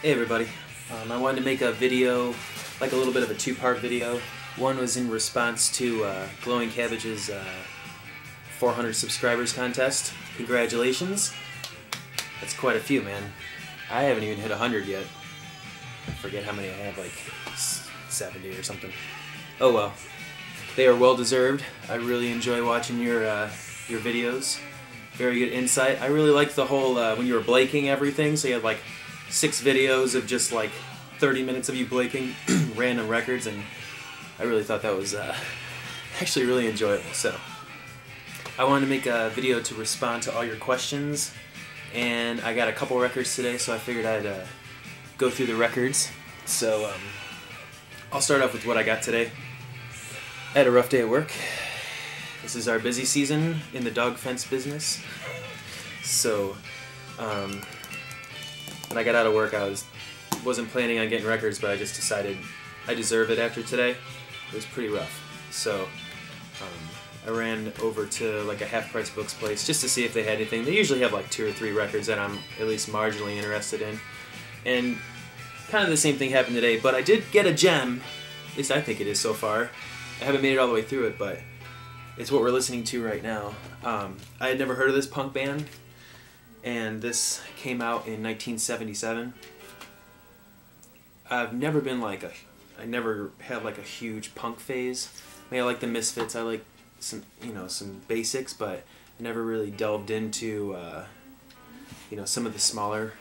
Hey everybody, I wanted to make a video, like a little bit of a two-part video. One was in response to GlowingCabbage's 400 subscribers contest. Congratulations. That's quite a few, man. I haven't even hit 100 yet. I forget how many I have, like 70 or something. Oh well. They are well deserved. I really enjoy watching your videos. Very good insight. I really liked the whole, when you were blaking everything, so you had like 6 videos of just like 30 minutes of you blaking random records, and I really thought that was actually really enjoyable. So I wanted to make a video to respond to all your questions, and I got a couple records today, so I figured I'd go through the records. So I'll start off with what I got today. I had a rough day at work. This is our busy season in the dog fence business. So when I got out of work, I wasn't planning on getting records, but I just decided I deserve it after today. It was pretty rough. So I ran over to like a Half Price Books place just to see if they had anything. They usually have like 2 or 3 records that I'm at least marginally interested in. And kind of the same thing happened today, but I did get a gem. At least I think it is so far. I haven't made it all the way through it, but it's what we're listening to right now. I had never heard of this punk band, and this came out in 1977. I've never been like I never had like a huge punk phase. I mean, I like the Misfits, I like some, some basics, but I never really delved into, some of the smaller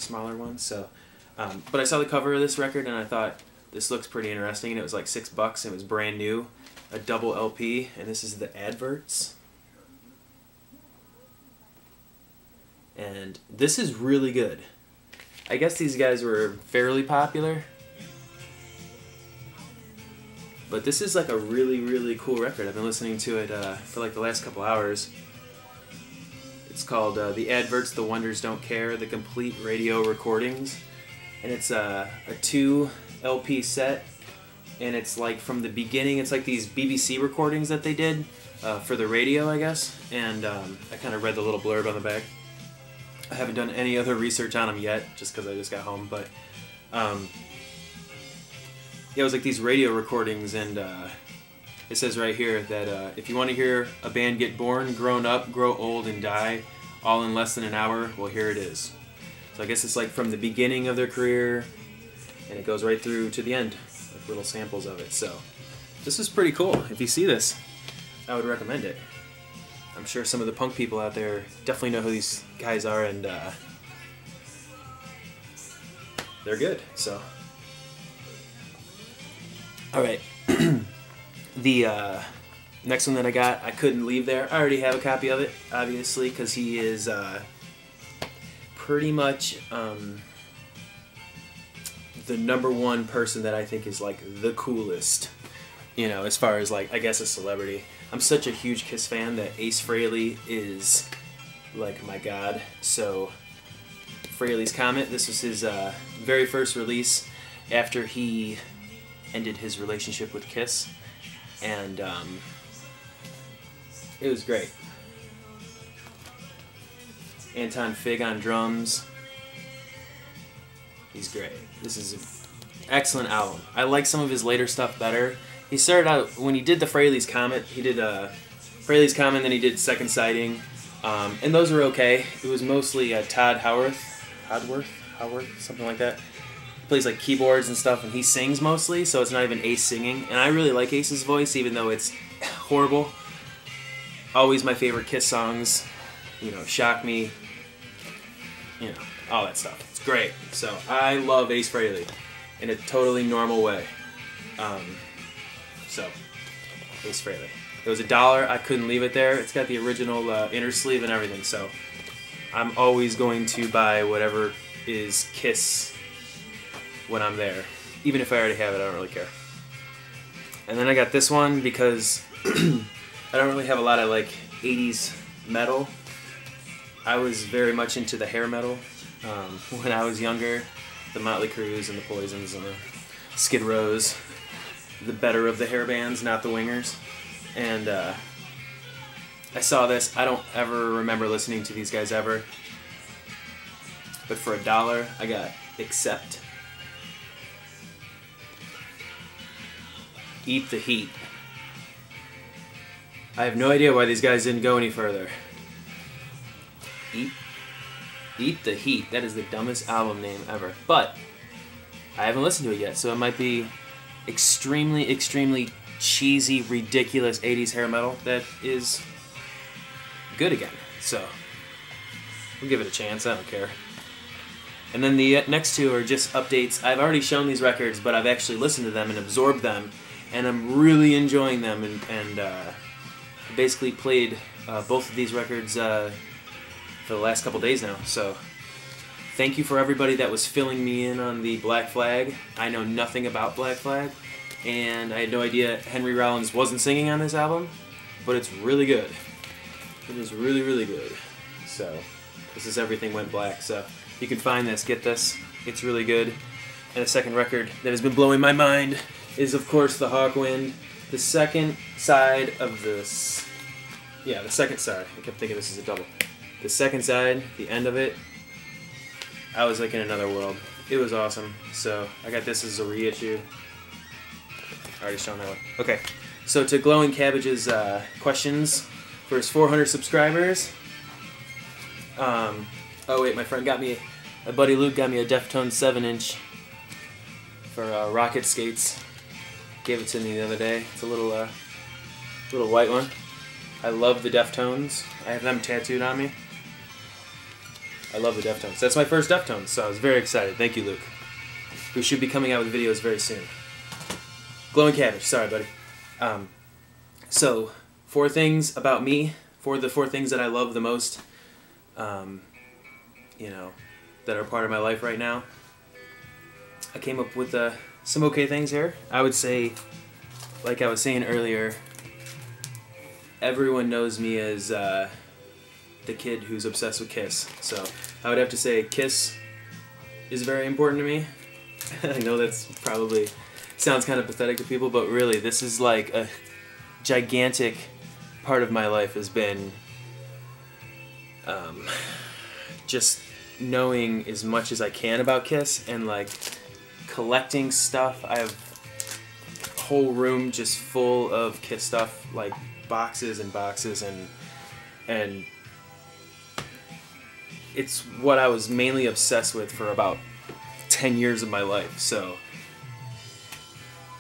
ones. So, but I saw the cover of this record and I thought, this looks pretty interesting, and it was like $6. It was brand new, a double LP, and this is TheAdverts. And this is really good. I guess these guys were fairly popular, but this is like a really, really cool record. I've been listening to it for like the last couple hours. It's called TheAdverts, The Wonders Don't Care, The Complete Radio Recordings. And it's a 2 LP set, and it's like from the beginning. It's like these BBC recordings that they did for the radio, I guess. And I kind of read the little blurb on the back. I haven't done any other research on them yet, just because I just got home. But yeah, it was like these radio recordings, and it says right here that if you want to hear a band get born, grown up, grow old, and die, all in less than an hour, well, here it is. So I guess it's like from the beginning of their career, and it goes right through to the end, with little samples of it. So this is pretty cool. If you see this, I would recommend it. I'm sure some of the punk people out there definitely know who these guys are, and they're good. So, all right. The next one that I got, I couldn't leave there. I already have a copy of it, obviously, because he is pretty much the #1 person that I think is like the coolest, as far as like, I guess, a celebrity. I'm such a huge Kiss fan that Ace Frehley is like my god. So Frehley's Comet, this was his very first release after he ended his relationship with Kiss, and it was great. Anton Fig on drums. He's great. This is an excellent album. I like some of his later stuff better. He started out, when he did the Frehley's Comet, he did Frehley's Comet, then he did Second Sighting, and those were okay. It was mostly Todd Howarth, something like that. He plays like keyboards and stuff, and he sings mostly, so it's not even Ace singing. And I really like Ace's voice, even though it's horrible. Always my favorite Kiss songs, Shock Me, all that stuff. It's great. So I love Ace Frehley in a totally normal way. So, Ace Frehley. It was $1. I couldn't leave it there. It's got the original inner sleeve and everything, so I'm always going to buy whatever is Kiss when I'm there. Even if I already have it, I don't really care. And then I got this one because I don't really have a lot of like 80s metal. I was very much into the hair metal when I was younger. The Motley Crues and the Poisons and the Skid Rows. The better of the hair bands, not the wingers. And I saw this. I don't ever remember listening to these guys ever. but for $1 I got Accept. Eat the Heat. I have no idea why these guys didn't go any further. Eat the Heat. That is the dumbest album name ever. But I haven't listened to it yet, so it might be extremely, extremely cheesy, ridiculous 80s hair metal that is good again. So we'll give it a chance. I don't care. And then the next two are just updates. I've already shown these records, but I've actually listened to them and absorbed them, and I'm really enjoying them. And basically played both of these records for the last couple days now. So thank you for everybody that was filling me in on the Black Flag. I know nothing about Black Flag, and I had no idea Henry Rollins wasn't singing on this album, but it's really good. It is really, really good. So this is Everything Went Black. So you can find this, get this. It's really good. And the second record that has been blowing my mind is, of course, The Hawkwind. The second side of this... Yeah, the second side. I kept thinking this is a double. The second side, the end of it, I was like in another world. It was awesome. So I got this as a reissue. Already shown that one. Okay, so to GlowingCabbage's questions for his 400 subscribers. Oh wait, my friend got me, my buddy Luke got me a Deftones 7-inch for rocket skates. Gave it to me the other day. It's a little white one. I love the Deftones. I have them tattooed on me. I love the Deftones. That's my first Deftones, so I was very excited. Thank you, Luke. We should be coming out with videos very soon. GlowingCabbage, sorry, buddy. So, 4 things about me. The 4 things that I love the most. You know, that are part of my life right now. I came up with some okay things here. I would say, like I was saying earlier, everyone knows me as the kid who's obsessed with Kiss. So I would have to say Kiss is very important to me. I know that's probably sounds kind of pathetic to people, but really this is like a gigantic part of my life has been just knowing as much as I can about Kiss and like collecting stuff. I have a whole room just full of Kiss stuff, like boxes and boxes, and it's what I was mainly obsessed with for about 10 years of my life. So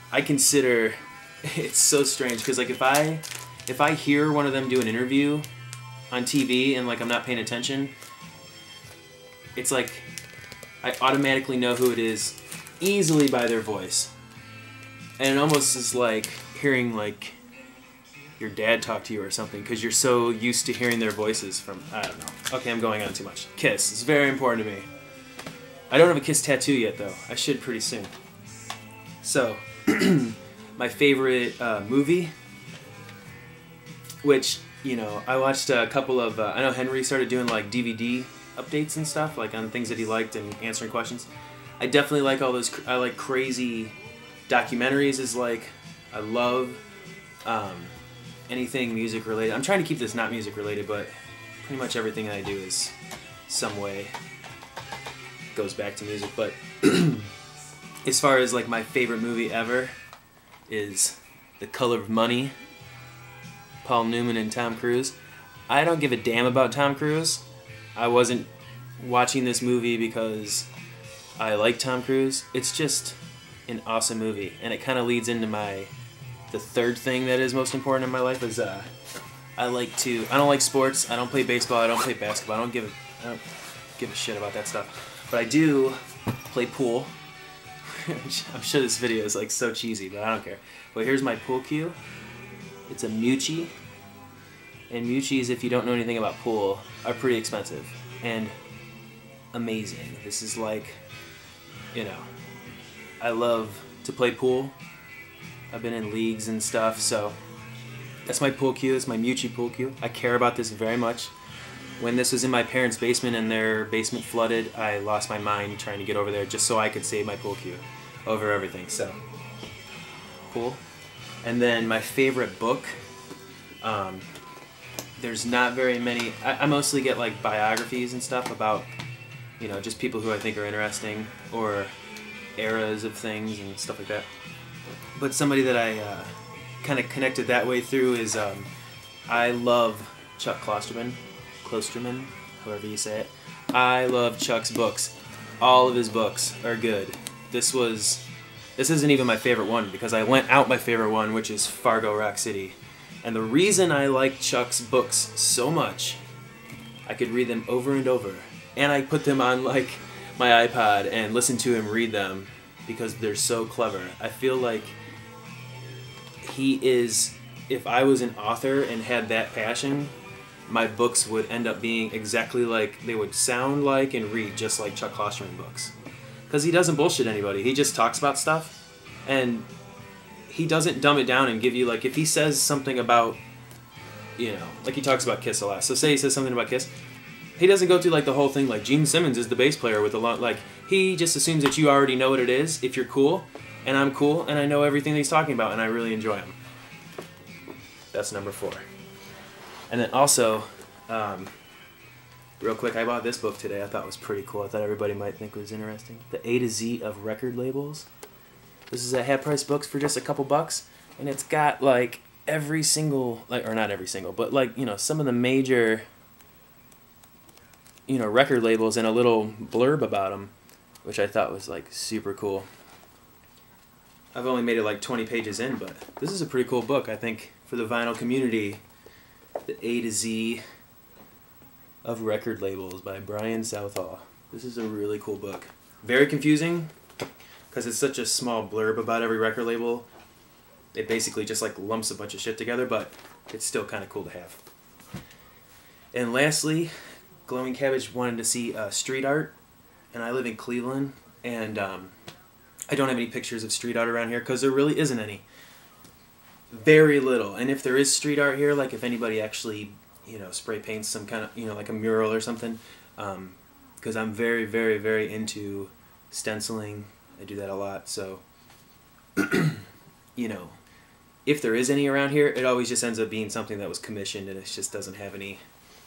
I consider it's so strange because like if I hear one of them do an interview on TV and like I'm not paying attention, it's like I automatically know who it is easily by their voice. And it almost is like hearing like your dad talk to you or something because you're so used to hearing their voices from, I don't know. Okay, I'm going on too much. Kiss is very important to me. I don't have a Kiss tattoo yet though. I should pretty soon. So, my favorite movie, which, you know, I watched a couple of, I know Henry started doing like DVD updates and stuff, like on things that he liked and answering questions. I definitely like all those, I like crazy documentaries is like, I love anything music related. I'm trying to keep this not music related, but pretty much everything I do is some way goes back to music. But as far as like my favorite movie ever is The Color of Money, Paul Newman and Tom Cruise. I don't give a damn about Tom Cruise. I wasn't watching this movie because I like Tom Cruise. It's just an awesome movie, and it kind of leads into the third thing that is most important in my life is I don't like sports. I don't play baseball. I don't play basketball. I don't give a shit about that stuff. But I do play pool. I'm sure this video is like so cheesy, but I don't care. But here's my pool cue. It's a Mucci. And Mucci's, if you don't know anything about pool, are pretty expensive and amazing. This is like, you know, I love to play pool. I've been in leagues and stuff, so that's my pool cue. It's my Mucci pool cue. I care about this very much. When this was in my parents' basement and their basement flooded, I lost my mind trying to get over there just so I could save my pool cue over everything. So, pool. And then my favorite book, there's not very many. I mostly get like biographies and stuff about you know, just people who I think are interesting, or eras of things and stuff like that. But somebody that I kind of connected that way through is I love Chuck Klosterman, however you say it. I love Chuck's books. All of his books are good. This isn't even my favorite one, because I went out my favorite one, which is Fargo Rock City. And the reason I like Chuck's books so much, I could read them over and over, and I put them on like my iPod and listen to him read them because they're so clever. I feel like he is, if I was an author and had that passion, my books would end up being exactly like, they would sound like and read just like Chuck Klosterman books. Because he doesn't bullshit anybody. He just talks about stuff, and he doesn't dumb it down and give you, like, if he says something about, you know, like he talks about Kiss a lot. So say he says something about Kiss, he doesn't go through like the whole thing like Gene Simmons is the bass player with a lot, like, he just assumes that you already know what it is if you're cool, and I'm cool, and I know everything that he's talking about, and I really enjoy him. That's number 4. And then also, real quick, I bought this book today. I thought it was pretty cool. I thought everybody might think it was interesting. The A to Z of Record Labels. This is a half-price books for just a couple bucks, and it's got like every single, like, or not every single, but like, you know, some of the major, you know, record labels and a little blurb about them, which I thought was like super cool. I've only made it like 20 pages in, but this is a pretty cool book, I think, for the vinyl community. The A to Z of Record Labels by Brian Southall. This is a really cool book. Very confusing, because it's such a small blurb about every record label. It basically just like lumps a bunch of shit together, but it's still kind of cool to have. And lastly, GlowingCabbage wanted to see street art, and I live in Cleveland, and I don't have any pictures of street art around here because there really isn't any. Very little. And if there is street art here, like if anybody actually, you know, spray paints some kind of, you know, like a mural or something, because I'm very, very, very into stenciling. I do that a lot, so, you know, if there is any around here, it always just ends up being something that was commissioned, and it just doesn't have any,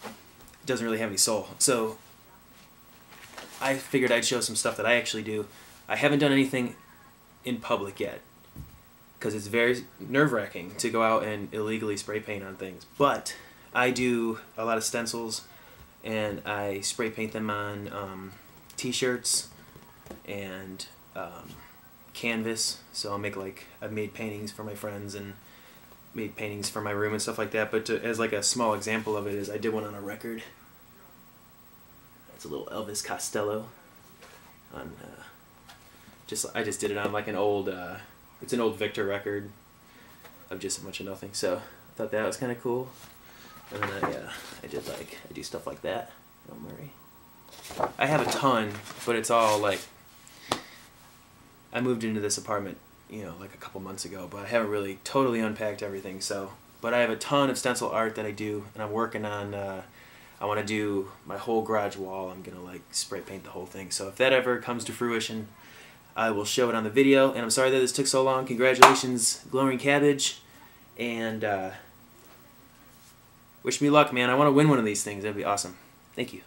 it doesn't really have any soul. So I figured I'd show some stuff that I actually do. I haven't done anything in public yet, because it's very nerve-wracking to go out and illegally spray paint on things. But I do a lot of stencils, and I spray paint them on t-shirts and canvas. So I'll make, like, I've made paintings for my friends and made paintings for my room and stuff like that. But as like a small example of it is I did one on a record. That's a little Elvis Costello. On I just did it on like an old it's an old Victor record of just a bunch of nothing. So I thought that was kind of cool. And then I do stuff like that. Don't worry. I have a ton, but it's all like, I moved into this apartment, you know, like a couple months ago, but I haven't really totally unpacked everything. So, but I have a ton of stencil art that I do, and I'm working on, I want to do my whole garage wall. I'm going to like spray paint the whole thing. So if that ever comes to fruition, I will show it on the video. And I'm sorry that this took so long. Congratulations, GlowingCabbage, and wish me luck, man. I want to win one of these things. That'd be awesome. Thank you.